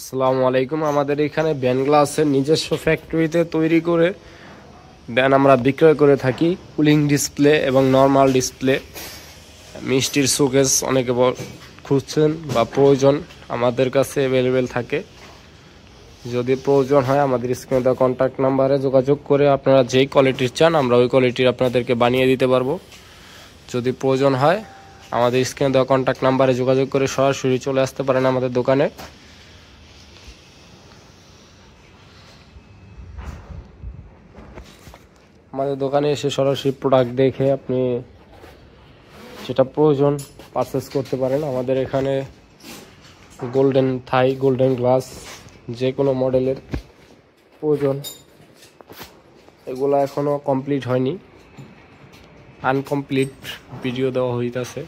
আসসালামু আলাইকুম। আমাদের এখানে ব্যান গ্লাসের নিজস্ব ফ্যাক্টরিতে তৈরি করে দেন আমরা বিক্রয় করে থাকি। কুলিং ডিসপ্লে এবং নর্মাল ডিসপ্লে, মিষ্টির শোকেস অনেকে খুঁজছেন বা প্রয়োজন, আমাদের কাছে অ্যাভেলেবেল থাকে। যদি প্রয়োজন হয় আমাদের স্ক্রিনে দেওয়া কন্ট্যাক্ট নাম্বারে যোগাযোগ করে আপনারা যেই কোয়ালিটির চান আমরা ওই কোয়ালিটির আপনাদেরকে বানিয়ে দিতে পারবো। যদি প্রয়োজন হয় আমাদের স্ক্রিনে দেওয়া কন্ট্যাক্ট নাম্বারে যোগাযোগ করে সরাসরি চলে আসতে পারেন আমাদের দোকানে। আমাদের দোকানে এসে সরাসরি প্রোডাক্ট দেখে আপনি যেটা প্রয়োজন পারচেস করতে পারেন। আমাদের এখানে গোল্ডেন থাই, গোল্ডেন গ্লাস, যে কোনো মডেলের প্রয়োজন, এগুলো এখনও কমপ্লিট হয়নি, আনকমপ্লিট ভিডিও দেওয়া হইতাছে।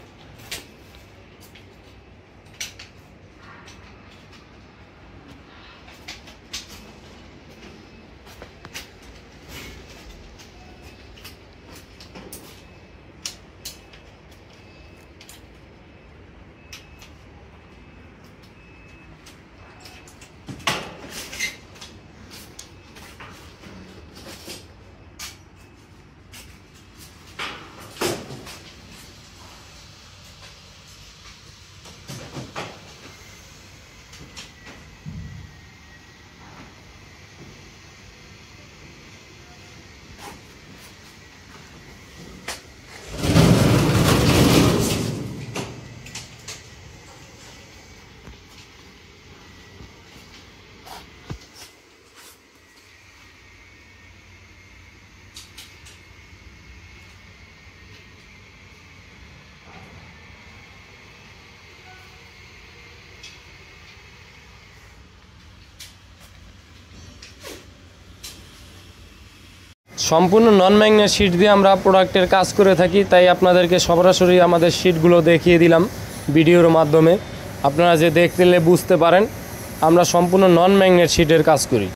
সম্পূর্ণ নন ম্যাগনেট শিট দিয়ে আমরা প্রোডাক্টের কাজ করে থাকি, তাই আপনাদেরকে সরাসরি আমাদের শিটগুলো দেখিয়ে দিলাম ভিডিওর মাধ্যমে। আপনারা যে দেখলে বুঝতে পারেন আমরা সম্পূর্ণ নন ম্যাগনেট শিটের কাজ করি।